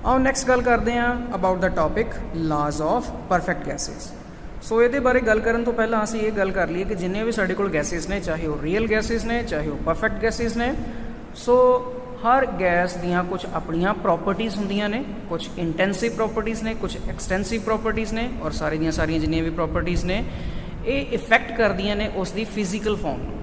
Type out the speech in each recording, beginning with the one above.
आओ नैक्सट गल करते हैं अबाउट द टॉपिक लाज ऑफ परफेक्ट गैसेस। सो ये बारे गल करन तो पहला असीं ये गल कर लीए कि जिन्ने भी साडे कोल गैसेस ने, चाहे वो रियल गैसेस ने चाहे वो परफेक्ट गैसेस ने, सो हर गैस दियाँ कुछ अपनियां प्रॉपर्टीज़ होंदियां ने, कुछ इंटेंसिव प्रॉपर्टीज़ ने, कुछ एक्सटेंसिव प्रॉपर्टीज़ ने, और सारी दियाँ सारियां जिन्नियां भी प्रॉपर्टीज़ ने ये इफेक्ट करदियां ने उसकी फिजिकल फॉर्म।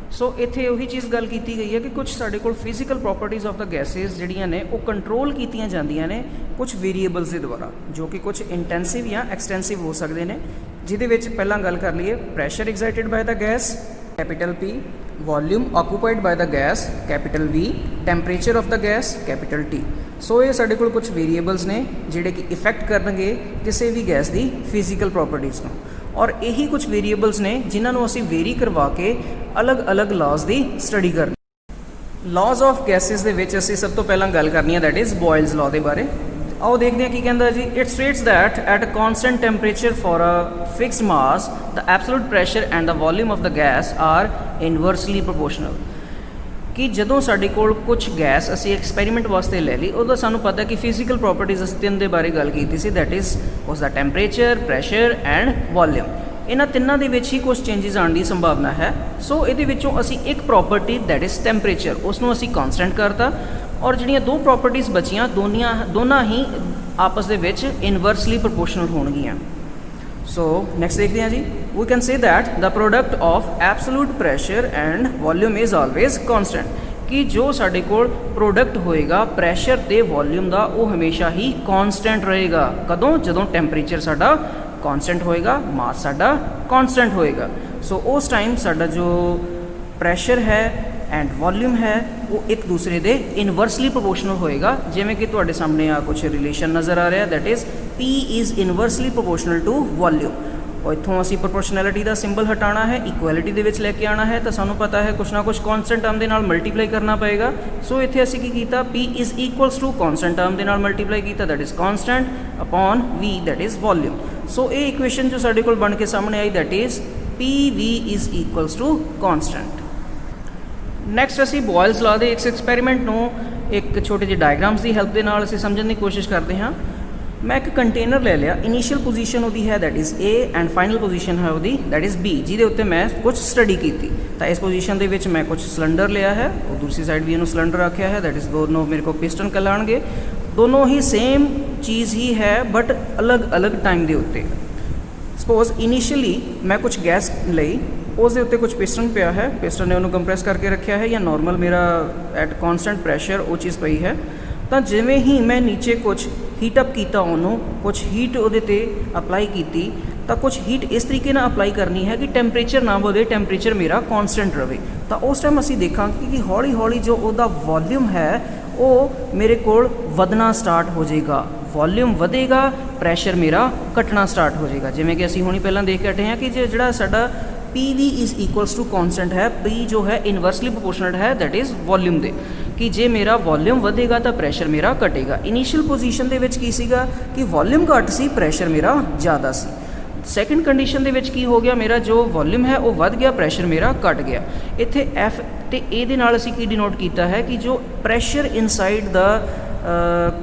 सो इत्थे उही चीज़ गल की गई है कि कुछ साडे कोल physical properties of the gases जिहड़ियां ने वो कंट्रोल कीतियां जांदियां ने कुछ वेरीएबल्स के द्वारा, जो कि कुछ इंटेंसिव या एक्सटेंसिव हो सकते हैं। जिहदे विच पहलां गल कर लीए pressure excited by the gas capital P, volume occupied by the gas capital V, temperature of the gas capital T। So ये साडे कोल कुछ वेरीएबल्स ने जिहड़े कि इफेक्ट करनगे किसी भी गैस की फिजिकल प्रॉपर्टीज़ को, और यही कुछ वेरीएबल्स ने जिन्होंने असी वेरी करवा के अलग अलग लॉज की स्टडी कर। लॉज ऑफ गैसेस दे विच असी सब तो पहला गल करनी है दैट इज़ बॉयल्स लॉ के बारे। आओ देखते हैं की कहता जी। It states that at a constant temperature for a fixed mass the absolute pressure and the volume of the gas are inversely proportional. कि जदों साडे कोल कुछ गैस असी एक्सपैरीमेंट वास्ते ले ली, उदों सानू पता है कि फिजिकल प्रॉपर्टीज़ असी तीन के बारे गल की सी, दैट इज़ उसका टैंपरेचर, प्रैशर एंड वॉल्यूम। इन्हां तिन्नां दे विच ही कुछ चेंजिज आने की संभावना है। सो इहदे विचों असी एक प्रॉपर्टी दैट इज़ टैंपरेचर उसनूं असी कॉन्सटेंट करता, और जिहड़ियां दो प्रॉपर्टीज़ बचियां दोनों ही आपस दे विच इनवर्सली प्रोपोर्शनल होणगियां। सो नैक्सट देखते हैं जी। We can say that the product of absolute pressure and volume is always constant. कि जो साडे कोल प्रोडक्ट होएगा प्रैशर ते वॉल्यूम का वो हमेशा ही कॉन्सटेंट रहेगा। कदों? जदों टैंपरेचर साडा कॉन्सटेंट होएगा, मास साडा कॉन्सटेंट होएगा। सो उस टाइम साडा जो प्रैशर है एंड वॉल्यूम है वो एक दूसरे दे इनवर्सली प्रोपोर्शनल होएगा। जिमें कि तुहाडे सामने आ कुछ रिलेशन नज़र आ रहा है, that is P is inversely proportional to volume. और इत्थों असी प्रोपोर्शनैलिटी का सिंबल हटाना है, इक्वैलिटी दे विच लैके आना है, तो सानू पता है कुछ ना कुछ कॉन्सटेंट टर्म दे नाल मल्टीप्लाई करना पएगा। सो इत्थे असी की कीता, P is equals to constant term दे नाल मल्टीप्लाई कीता, that is constant upon V that is volume. So ये इक्वेशन जो साडे कोल बन के सामने आई that is PV is equals to constant. Next असी बॉयल्स लॉ के इस एक्सपैरीमेंट नूं एक छोटे ਜਿਹੇ डायग्राम्स की हैल्प के नाल असी समझने की कोशिश करते हैं। मैं एक कंटेनर ले लिया, इनीशियल पोजीशन वो है that is A and final position है वो दैट इज़ B, जिहदे उत्ते मैं कुछ स्टडी की। तो इस पोजीशन के विच मैं कुछ सिलेंडर लिया है और दूसरी साइड भी इन्होंने सिलेंडर रखा है, दैट इज़ दोनों मेरे को पिस्टन कहलाणगे। दोनों ही सेम चीज़ ही है बट अलग अलग टाइम के उत्ते। सपोज इनीशियली मैं कुछ गैस लई, उसके उत्ते कुछ पिस्टन पिया है, पिस्टन ने उन्होंने कंप्रैस करके रखा है, या नॉर्मल मेरा एट कॉन्सटेंट प्रैशर वो चीज़ पई है। तो जिमें ही मैं नीचे कुछ हीटअप किया, उन्होंने कुछ हीट वो अप्लाई की, तो कुछ हीट इस तरीके ना अप्लाई करनी है कि टैंपरेचर ना बढ़े, टैंपरेचर मेरा कॉन्सटेंट रहे। तो उस टाइम असी देखा कि हौली हौली जो उसका वॉल्यूम है वो मेरे को वधना स्टार्ट हो जाएगा। वॉल्यूम वधेगा, प्रैशर मेरा घटना स्टार्ट हो जाएगा। जिमें कि असी हुणी पहला देख के हटे हैं कि जो साडा PV is equals to constant है, P जो है इनवर्सली प्रोपोर्शनल है दैट इज़ वॉल्यूम दे। कि जे मेरा वॉल्यूम वधेगा तो प्रैशर मेरा घटेगा। इनीशियल पोजीशन दे विच की सीगा कि वॉल्यूम घट सी, प्रैशर मेरा ज़्यादा सी। सैकेंड कंडीशन दे विच की हो गया, मेरा जो वॉल्यूम है वो वध गया, प्रैशर मेरा घट गया। इत्थे F ते A दे नाल असीं की डिनोट किया है कि जो प्रैशर इनसाइड द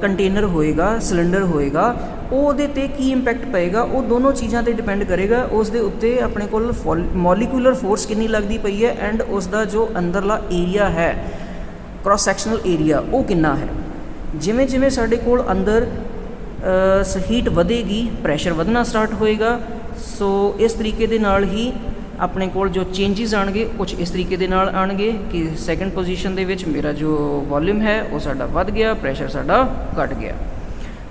कंटेनर होएगा, सिलेंडर होएगा, ਉਹਦੇ ਤੇ ਕੀ ਇੰਪੈਕਟ ਪਏਗਾ, ਉਹ ਦੋਨੋਂ ਚੀਜ਼ਾਂ ਤੇ ਡਿਪੈਂਡ ਕਰੇਗਾ। ਉਸ ਦੇ ਉੱਤੇ ਆਪਣੇ ਕੋਲ ਮੋਲੀਕੂਲਰ ਫੋਰਸ ਕਿੰਨੀ ਲੱਗਦੀ ਪਈ ਹੈ ਐਂਡ ਉਸ ਦਾ ਜੋ ਅੰਦਰਲਾ ਏਰੀਆ ਹੈ, क्रॉस सैक्शनल एरिया वो कितना है। जिमें जिमें साडे कोल अंदर हीट वधेगी, प्रैशर वधना स्टार्ट होएगा। सो इस तरीके दे नाल ही अपने कोल जो चेंजिज आएंगे कुछ इस तरीके दे नाल आएंगे कि सैकेंड पोजीशन दे विच मेरा जो वॉल्यूम है वो साडा वध गया, प्रैशर साडा घट गया।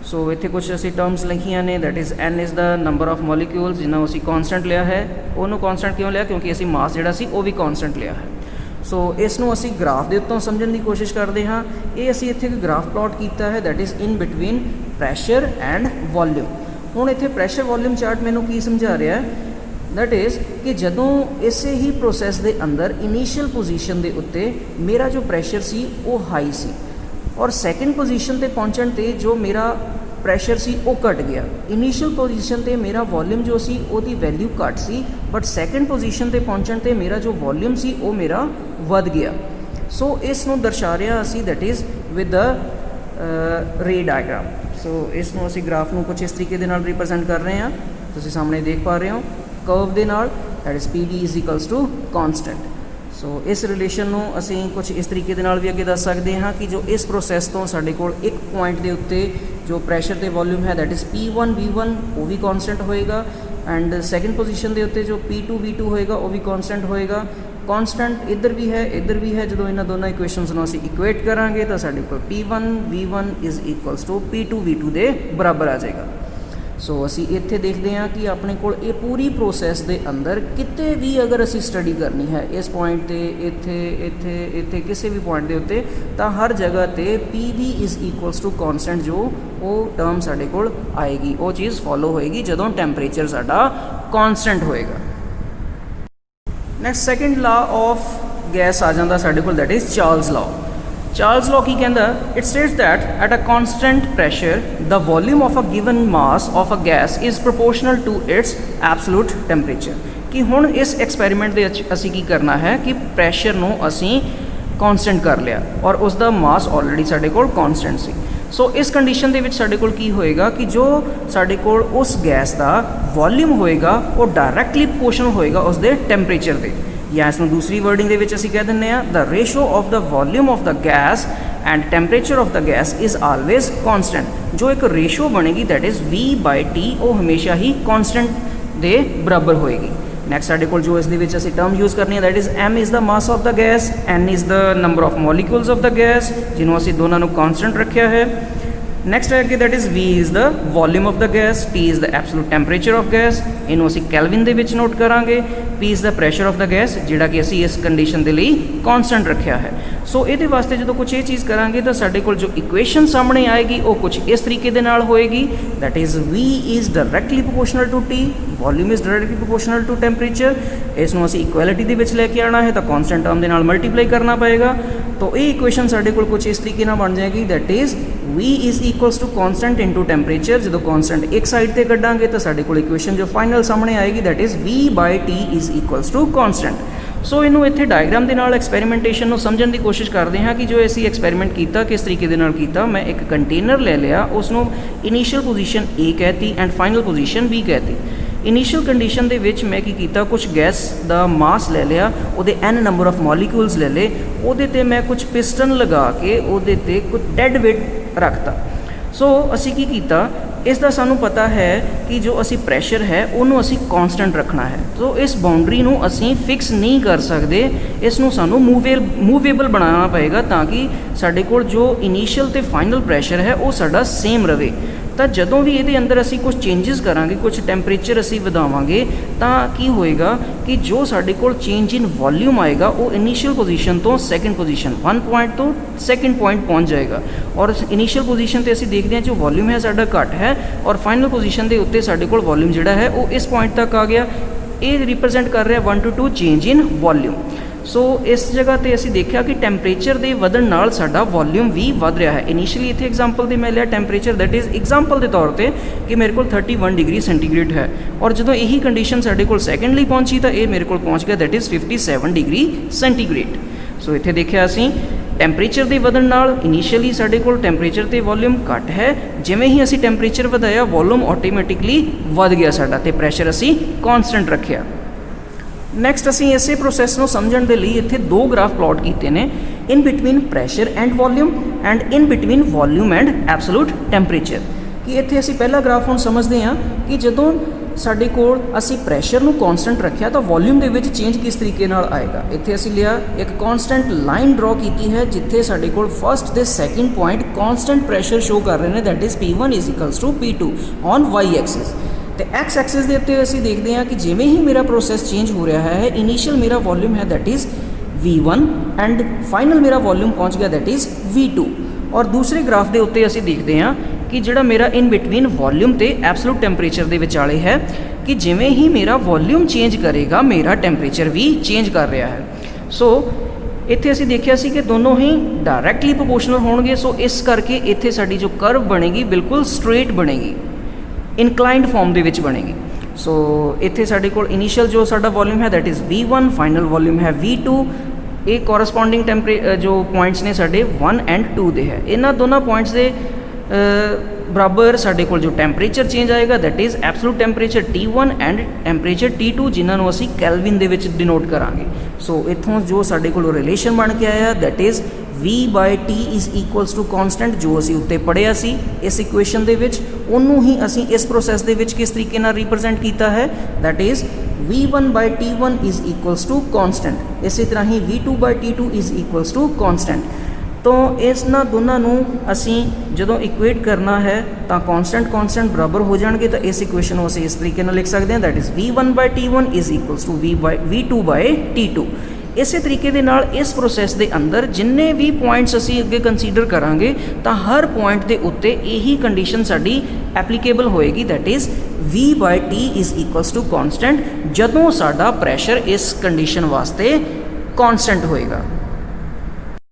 सो इत्थे कुछ असी टर्म्स लिखियां ने, that is N is the number of molecules जिन्होंने असी कॉन्सटेंट लिया है। उन्होंने कॉन्सटेंट क्यों लिया? क्योंकि असी मास जिहड़ा सी वो भी कॉन्सटेंट लिया है। सो इसनों असी ग्राफ के उत्तों समझने की कोशिश करते हाँ। ये असी इत्थे एक ग्राफ प्लॉट किया है that is in between pressure and volume. हुण इत्थे प्रैशर वॉल्यूम चार्ट मैनू की समझा रहा है, दैट इज़ कि जदों इसे ही प्रोसैस के अंदर इनीशियल पोजीशन के उत्ते मेरा जो प्रैशर सी वो हाई सी, और सैकेंड पोजीशन पर पहुँचण ते जो मेरा प्रैशर सी वो घट गया। इनीशियल पोजीशन ते मेरा वॉल्यूम जो सी ओदी वैल्यू घट सी, बट सैकेंड पोजीशन ते पहुँचण ते मेरा जो वॉल्यूम सी वो मेरा वध गया। सो इस नूं दर्शा रहा असी दैट इज़ विद द ਰੇ ਡਾਇਗਰਾਮ। ਸੋ ਇਸ ਨੂੰ ਅਸੀਂ ਗ੍ਰਾਫ ਨੂੰ ਕੁਛ ਇਸ ਤਰੀਕੇ ਦੇ ਨਾਲ ਰਿਪਰੈਜ਼ੈਂਟ ਕਰ ਰਹੇ ਹਾਂ, ਤੁਸੀਂ ਸਾਹਮਣੇ ਦੇਖ ਪਾ ਰਹੇ ਹੋ ਕਰਵ ਦੇ ਨਾਲ, that is P D is equals to constant. So ਇਸ ਰਿਲੇਸ਼ਨ ਨੂੰ ਅਸੀਂ ਕੁਛ ਇਸ ਤਰੀਕੇ ਦੇ ਨਾਲ ਵੀ ਅੱਗੇ ਦੱਸ ਸਕਦੇ ਹਾਂ ਕਿ ਜੋ ਇਸ ਪ੍ਰੋਸੈਸ ਤੋਂ ਸਾਡੇ ਕੋਲ ਇੱਕ ਪੁਆਇੰਟ ਦੇ ਉੱਤੇ ਜੋ ਪ੍ਰੈਸ਼ਰ ਤੇ ਵੋਲਿਊਮ ਹੈ ਦੈਟ ਇਜ਼ P1 V1 ਉਹ ਵੀ ਕੌਨਸਟੈਂਟ ਹੋਏਗਾ, ਐਂਡ ਸੈਕਿੰਡ ਪੋਜੀਸ਼ਨ ਦੇ ਉੱਤੇ ਜੋ P2 V2 ਹੋਏਗਾ ਉਹ ਵੀ ਕੌਨਸਟੈਂਟ ਹੋਏਗਾ। ਕੌਨਸਟੈਂਟ ਇੱਧਰ ਵੀ ਹੈ ਇੱਧਰ ਵੀ ਹੈ, ਜਦੋਂ ਇਹਨਾਂ ਦੋਨਾਂ ਇਕੁਏਸ਼ਨਸ ਨੂੰ ਅਸੀਂ ਇਕੁਏਟ ਕਰਾਂਗੇ ਤਾਂ ਸਾਡੇ ਕੋਲ P1 V1 is equals to P2 V2 ਦੇ ਬਰਾਬਰ ਆ ਜਾਏਗਾ। ਸੋ ਅਸੀਂ ਇੱਥੇ ਦੇਖਦੇ ਹਾਂ ਕਿ ਆਪਣੇ ਕੋਲ ਇਹ ਪੂਰੀ ਪ੍ਰੋਸੈਸ ਦੇ ਅੰਦਰ ਕਿਤੇ ਵੀ ਅਗਰ ਅਸੀਂ ਸਟੱਡੀ ਕਰਨੀ ਹੈ ਇਸ ਪੁਆਇੰਟ 'ਤੇ ਇੱਥੇ ਇੱਥੇ ਇੱਥੇ ਕਿਸੇ ਵੀ ਪੁਆਇੰਟ ਦੇ ਉੱਤੇ, ਤਾਂ ਹਰ ਜਗ੍ਹਾ 'ਤੇ PV is equals to constant ਜੋ ਉਹ ਟਰਮ ਸਾਡੇ ਕੋਲ ਆਏਗੀ, ਉਹ ਚੀਜ਼ ਫੋਲੋ ਹੋਏਗੀ ਜਦੋਂ ਟੈਂਪਰੇਚਰ ਸਾਡਾ ਕੌਨਸਟੈਂਟ ਹੋਏਗਾ। Next second law of gas ਆ ਜਾਂਦਾ ਸਾਡੇ ਕੋਲ, ਦੈਟ ਇਜ਼ ਚਾਰਲਸ ਲਾ। Charles law ਕੀ ਕਹਿੰਦਾ, it states that at a constant pressure the volume of a given mass of a gas is proportional to its absolute temperature। ਕਿ ਹੁਣ ਇਸ experiment ਦੇ ਵਿੱਚ ਅਸੀਂ ਕੀ ਕਰਨਾ ਹੈ ਕਿ ਪ੍ਰੈਸ਼ਰ ਨੂੰ ਅਸੀਂ ਕੌਨਸਟੈਂਟ ਕਰ ਲਿਆ ਔਰ ਉਸ ਦਾ ਮਾਸ ਆਲਰੇਡੀ ਸਾਡੇ ਕੋਲ ਕੌਨਸਟੈਂਟ ਸੀ। ਸੋ ਇਸ ਕੰਡੀਸ਼ਨ ਦੇ ਵਿੱਚ ਸਾਡੇ ਕੋਲ ਕੀ ਹੋਏਗਾ ਕਿ ਜੋ ਸਾਡੇ ਕੋਲ ਉਸ ਗੈਸ ਦਾ ਵੋਲਿਊਮ ਹੋਏਗਾ ਉਹ ਡਾਇਰੈਕਟਲੀ ਪ੍ਰੋਪੋਰਸ਼ਨਲ ਹੋਏਗਾ ਉਸ ਦੇ ਟੈਂਪਰੇਚਰ ਦੇ, ਜਾਂ ਇਸ ਨੂੰ ਦੂਸਰੀ ਵਰਡਿੰਗ ਦੇ ਵਿੱਚ ਅਸੀਂ ਕਹਿ ਦਿੰਦੇ ਹਾਂ the ratio of the volume of the gas and temperature of the gas is always constant. ਜੋ ਇੱਕ ਰੇਸ਼ੋ ਬਣੇਗੀ ਦੈਟ ਇਜ਼ V/T, ਉਹ ਹਮੇਸ਼ਾ ਹੀ ਕੌਨਸਟੈਂਟ ਦੇ ਬਰਾਬਰ ਹੋਏਗੀ। ਨੈਕਸਟ ਸਾਡੇ ਕੋਲ ਜੋ ਇਸ ਦੇ ਵਿੱਚ ਅਸੀਂ ਟਰਮ ਯੂਜ਼ ਕਰਨੀ ਹੈ that is M is the mass of the gas, N is the number of molecules of the gas, ਜਿਹਨੂੰ ਅਸੀਂ ਦੋਨਾਂ ਨੂੰ ਕੌਨਸਟੈਂਟ ਰੱਖਿਆ ਹੈ। ਨੈਕਸਟ ਹੈ ਕਿ that is V is the volume of the gas, T is the absolute temperature of gas, ਇਹਨੂੰ ਅਸੀਂ ਕੈਲਵਿਨ ਦੇ ਵਿੱਚ ਨੋਟ ਕਰਾਂਗੇ। P is the pressure of the gas, ਜਿਹੜਾ ਕਿ ਅਸੀਂ ਇਸ ਕੰਡੀਸ਼ਨ ਦੇ ਲਈ ਕੌਨਸਟੈਂਟ ਰੱਖਿਆ ਹੈ। ਸੋ ਇਹਦੇ ਵਾਸਤੇ ਜਦੋਂ ਕੁਛ ਇਹ ਚੀਜ਼ ਕਰਾਂਗੇ ਤਾਂ ਸਾਡੇ ਕੋਲ ਜੋ ਇਕੁਏਸ਼ਨ ਸਾਹਮਣੇ ਆਏਗੀ ਉਹ ਕੁਛ ਇਸ ਤਰੀਕੇ ਦੇ ਨਾਲ ਹੋਏਗੀ, that is V is directly proportional to T, volume is directly proportional to temperature. ਇਸ ਨੂੰ ਅਸੀਂ ਇਕੁਐਲਿਟੀ ਦੇ ਵਿੱਚ ਲੈ ਕੇ ਆਉਣਾ ਹੈ ਤਾਂ ਕੌਨਸਟੈਂਟ ਟਰਮ ਦੇ ਨਾਲ ਮਲਟੀਪਲਾਈ ਕਰਨਾ ਪਏਗਾ। ਤਾਂ ਇਹ ਇਕੁਏਸ਼ਨ ਸਾਡੇ ਕੋਲ ਕੁਛ ਇਸ ਤਰੀਕੇ ਨਾਲ ਬਣ ਜਾਏਗੀ, that is V is equals to constant into temperature. ਜਦੋਂ ਕੌਨਸਟੈਂਟ ਇੱਕ ਸਾਈਡ 'ਤੇ ਕੱਢਾਂਗੇ ਤਾਂ ਸਾਡੇ ਕੋਲ ਇਕੁਏਸ਼ਨ ਜੋ ਫਾਈਨਲ ਸਾਹਮਣੇ ਆਏਗੀ that is V/T is equals to constant. So ਇਹਨੂੰ ਇੱਥੇ ਡਾਇਗਰਾਮ ਦੇ ਨਾਲ ਐਕਸਪੈਰੀਮੈਂਟੇਸ਼ਨ ਨੂੰ ਸਮਝਣ ਦੀ ਕੋਸ਼ਿਸ਼ ਕਰਦੇ ਹਾਂ ਕਿ ਜੋ ਅਸੀਂ ਐਕਸਪੈਰੀਮੈਂਟ ਕੀਤਾ ਕਿਸ ਤਰੀਕੇ ਦੇ ਨਾਲ ਕੀਤਾ। ਮੈਂ ਇੱਕ ਕੰਟੇਨਰ ਲੈ ਲਿਆ, ਉਸ ਨੂੰ ਇਨੀਸ਼ੀਅਲ ਪੋਜੀਸ਼ਨ A ਕਹਿਤੀ ਐਂਡ ਫਾਈਨਲ ਪੋਜੀਸ਼ਨ B ਕਹਿਤੀ। ਇਨੀਸ਼ੀਅਲ ਕੰਡੀਸ਼ਨ ਦੇ ਵਿੱਚ ਮੈਂ ਕੀ ਕੀਤਾ, ਕੁਛ ਗੈਸ ਦਾ ਮਾਸ ਲੈ ਲਿਆ, ਉਹਦੇ n ਨੰਬਰ ਆਫ ਮੋਲੀਕਿਊਲਸ ਲੈ ਲਏ, ਉਹਦੇ 'ਤੇ ਮੈਂ ਕੁਛ ਪਿਸਟਨ ਲਗਾ ਕੇ ਉਹਦੇ 'ਤੇ ਕੁਝ ਡੈਡ ਵੇਟ ਰੱਖਤਾ। ਸੋ ਅਸੀਂ ਕੀ ਕੀਤਾ, ਇਸ ਦਾ ਸਾਨੂੰ ਪਤਾ ਹੈ ਕਿ ਜੋ ਅਸੀਂ ਪ੍ਰੈਸ਼ਰ ਹੈ ਉਹਨੂੰ ਅਸੀਂ ਕੌਨਸਟੈਂਟ ਰੱਖਣਾ ਹੈ। ਸੋ ਇਸ ਬਾਉਂਡਰੀ ਨੂੰ ਅਸੀਂ ਫਿਕਸ ਨਹੀਂ ਕਰ ਸਕਦੇ, ਇਸ ਨੂੰ ਸਾਨੂੰ ਮੂਵੇਬਲ ਬਣਾਉਣਾ ਪਏਗਾ ਤਾਂ ਕਿ ਸਾਡੇ ਕੋਲ ਜੋ ਇਨੀਸ਼ੀਅਲ ਤੇ ਫਾਈਨਲ ਪ੍ਰੈਸ਼ਰ ਹੈ ਉਹ ਸਾਡਾ ਸੇਮ ਰਵੇ। ਤਾਂ ਜਦੋਂ ਵੀ ਇਹਦੇ ਅੰਦਰ ਅਸੀਂ ਕੁਝ ਚੇਂਜਸ ਕਰਾਂਗੇ, ਕੁਝ ਟੈਂਪਰੇਚਰ ਅਸੀਂ ਵਧਾਵਾਂਗੇ, ਤਾਂ ਕੀ ਹੋਏਗਾ ਕਿ ਜੋ ਸਾਡੇ ਕੋਲ ਚੇਂਜ ਇਨ ਵੋਲਿਊਮ ਆਏਗਾ ਉਹ ਇਨੀਸ਼ੀਅਲ ਪੋਜੀਸ਼ਨ ਤੋਂ ਸੈਕਿੰਡ ਪੋਜੀਸ਼ਨ 1 ਪੁਆਇੰਟ ਤੋਂ ਸੈਕਿੰਡ ਪੁਆਇੰਟ ਪਹੁੰਚ ਜਾਏਗਾ। ਔਰ ਇਨੀਸ਼ੀਅਲ ਪੋਜੀਸ਼ਨ 'ਤੇ ਅਸੀਂ ਦੇਖਦੇ ਹਾਂ ਜੋ ਵੋਲਿਊਮ ਹੈ ਸਾਡਾ ਘੱਟ ਹੈ ਔਰ ਫਾਈਨਲ ਪੋਜੀਸ਼ਨ ਦੇ ਉੱਤੇ ਸਾਡੇ ਕੋਲ ਵੋਲਿਊਮ ਜਿਹੜਾ ਹੈ ਉਹ ਇਸ ਪੁਆਇੰਟ ਤੱਕ ਆ ਗਿਆ। ਇਹ ਰਿਪਰੈਜ਼ੈਂਟ ਕਰ ਰਿਹਾ 1 to 2 ਚੇਂਜ ਇਨ ਵੋਲਿਊਮ। ਸੋ ਇਸ ਜਗ੍ਹਾ 'ਤੇ ਅਸੀਂ ਦੇਖਿਆ ਕਿ ਟੈਂਪਰੇਚਰ ਦੇ ਵਧਣ ਨਾਲ ਸਾਡਾ ਵੋਲਿਊਮ ਵੀ ਵੱਧ ਰਿਹਾ ਹੈ। ਇਨੀਸ਼ੀਅਲੀ ਇੱਥੇ ਐਗਜ਼ਾਮਪਲ ਦੇ ਮੈਂ ਲਿਆ ਟੈਂਪਰੇਚਰ, ਦੈਟ ਇਜ਼ ਐਗਜ਼ਾਮਪਲ ਦੇ ਤੌਰ 'ਤੇ ਕਿ ਮੇਰੇ ਕੋਲ 31 ਡਿਗਰੀ ਸੈਂਟੀਗ੍ਰੇਡ ਹੈ ਔਰ ਜਦੋਂ ਇਹੀ ਕੰਡੀਸ਼ਨ ਸਾਡੇ ਕੋਲ ਸੈਕਿੰਡਲੀ ਪਹੁੰਚੀ ਤਾਂ ਇਹ ਮੇਰੇ ਕੋਲ ਪਹੁੰਚ ਗਿਆ ਦੈਟ ਇਜ਼ 57 ਡਿਗਰੀ ਸੈਂਟੀਗ੍ਰੇਡ। ਸੋ ਇੱਥੇ ਦੇਖਿਆ ਅਸੀਂ ਟੈਂਪਰੇਚਰ ਦੇ ਵਧਣ ਨਾਲ ਇਨੀਸ਼ੀਅਲੀ ਸਾਡੇ ਕੋਲ ਟੈਂਪਰੇਚਰ ਤੇ ਵੋਲਿਊਮ ਘੱਟ ਹੈ, ਜਿਵੇਂ ਹੀ ਅਸੀਂ ਟੈਂਪਰੇਚਰ ਵਧਾਇਆ ਵੋਲਿਊਮ ਆਟੋਮੈਟਿਕਲੀ ਵੱਧ ਗਿਆ ਸਾਡਾ ਤੇ ਪ੍ਰੈਸ਼ਰ ਅਸੀਂ ਕੌਨਸਟੈਂਟ ਰੱਖਿਆ। ਨੈਕਸਟ ਅਸੀਂ ਇਸੇ ਪ੍ਰੋਸੈਸ ਨੂੰ ਸਮਝਣ ਦੇ ਲਈ ਇੱਥੇ ਦੋ ਗ੍ਰਾਫ ਪਲਾਟ ਕੀਤੇ ਨੇ, in between pressure and volume and in between volume and absolute temperature. ਕਿ ਇੱਥੇ ਅਸੀਂ ਪਹਿਲਾ ਗ੍ਰਾਫ ਹੁਣ ਸਮਝਦੇ ਹਾਂ ਕਿ ਜਦੋਂ ਸਾਡੇ ਕੋਲ ਅਸੀਂ ਪ੍ਰੈਸ਼ਰ ਨੂੰ ਕੌਨਸਟੈਂਟ ਰੱਖਿਆ ਤਾਂ ਵੋਲਿਊਮ ਦੇ ਵਿੱਚ ਚੇਂਜ ਕਿਸ ਤਰੀਕੇ ਨਾਲ ਆਏਗਾ। ਇੱਥੇ ਅਸੀਂ ਲਿਆ ਇੱਕ ਕੌਨਸਟੈਂਟ ਲਾਈਨ ਡਰਾ ਕੀਤੀ ਹੈ ਜਿੱਥੇ ਸਾਡੇ ਕੋਲ ਫਸਟ ਤੇ second point constant pressure show ਕਰ ਰਹੇ ਨੇ, that is P1 is equals to P2 on Y axis. ਤੇ ਐਕਸ ਐਕਸਿਸ ਦੇ ਉੱਤੇ ਅਸੀਂ ਦੇਖਦੇ ਹਾਂ ਕਿ ਜਿਵੇਂ ਹੀ ਮੇਰਾ ਪ੍ਰੋਸੈਸ ਚੇਂਜ ਹੋ ਰਿਹਾ ਹੈ, ਇਨੀਸ਼ੀਅਲ ਮੇਰਾ ਵੋਲਿਊਮ ਹੈ that is V1 and final ਮੇਰਾ ਵੋਲਿਊਮ ਪਹੁੰਚ ਗਿਆ ਦੈਟ ਇਜ਼ V2। ਔਰ ਦੂਸਰੇ ਗ੍ਰਾਫ ਦੇ ਉੱਤੇ ਅਸੀਂ ਦੇਖਦੇ ਹਾਂ ਕਿ ਜਿਹੜਾ ਮੇਰਾ ਇਨ ਬਿਟਵੀਨ ਵੋਲਿਊਮ ਤੇ ਐਬਸੋਲੂਟ ਟੈਂਪਰੇਚਰ ਦੇ ਵਿਚਾਲੇ ਹੈ ਕਿ ਜਿਵੇਂ ਹੀ ਮੇਰਾ ਵੋਲਿਊਮ ਚੇਂਜ ਕਰੇਗਾ ਮੇਰਾ ਟੈਂਪਰੇਚਰ ਵੀ ਚੇਂਜ ਕਰ ਰਿਹਾ ਹੈ। ਸੋ ਇੱਥੇ ਅਸੀਂ ਦੇਖਿਆ ਸੀ ਕਿ ਦੋਨੋਂ ਹੀ ਡਾਇਰੈਕਟਲੀ ਪ੍ਰੋਪੋਰਸ਼ਨਲ ਹੋਣਗੇ। ਸੋ ਇਸ ਕਰਕੇ ਇੱਥੇ ਸਾਡੀ ਜੋ ਕਰਵ ਬਣੇਗੀ ਬਿਲਕੁਲ ਸਟ੍ਰੇਟ ਬਣੇਗੀ, ਇਨਕਲਾਈਨਡ ਫਾਰਮ ਦੇ ਵਿੱਚ ਬਣੇਗੀ। ਸੋ ਇੱਥੇ ਸਾਡੇ ਕੋਲ ਇਨੀਸ਼ੀਅਲ ਜੋ ਸਾਡਾ ਵੋਲਿਊਮ ਹੈ that is V1, final volume ਹੈ V2। ਇਹ ਕੋਰਸਪੋਂਡਿੰਗ ਜੋ ਪੁਆਇੰਟਸ ਨੇ ਸਾਡੇ 1 ਐਂਡ 2 ਦੇ ਹੈ। ਇਹਨਾਂ ਦੋਨਾਂ ਪੁਆਇੰਟਸ ਦੇ ਬਰਾਬਰ ਸਾਡੇ ਕੋਲ ਜੋ ਟੈਂਪਰੇਚਰ ਚੇਂਜ ਆਏਗਾ that is absolute temperature T1 and temperature T2 ਜਿਨ੍ਹਾਂ ਨੂੰ ਅਸੀਂ ਕੈਲਵਿਨ ਦੇ ਵਿੱਚ ਡਿਨੋਟ ਕਰਾਂਗੇ। ਸੋ ਇੱਥੋਂ ਜੋ ਸਾਡੇ ਕੋਲ ਰਿਲੇਸ਼ਨ ਬਣ ਕੇ ਆਇਆ that is V/T is equals to constant, ਜੋ ਅਸੀਂ ਉੱਤੇ ਪੜ੍ਹਿਆ ਸੀ ਇਸ ਇਕੁਏਸ਼ਨ ਦੇ ਵਿੱਚ, ਉਹਨੂੰ ਹੀ ਅਸੀਂ ਇਸ ਪ੍ਰੋਸੈਸ ਦੇ ਵਿੱਚ ਕਿਸ ਤਰੀਕੇ ਨਾਲ ਰਿਪਰੈਜ਼ੈਂਟ ਕੀਤਾ ਹੈ that is V1/T1 is equals to constant. ਇਸੇ ਤਰ੍ਹਾਂ ਹੀ V2/T2 is equals to constant. तो इसना दोनों नू असी जो इक्वेट करना है तो कॉन्सटेंट बराबर हो जाएंगे, तो इस इक्वेशन को असी इस तरीके लिख सकते हैं that is V1/T1 is equals to V2/T2। इस तरीके दे नाल इस प्रोसैस के अंदर जिन्ने भी पॉइंट्स असी अगे कंसीडर करांगे तो हर पॉइंट के उत्ते यही कंडीशन साडी एप्लीकेबल होएगी that is V/T is equals to constant जदों साडा प्रैशर इस कंडीशन वास्ते कॉन्सटेंट होएगा।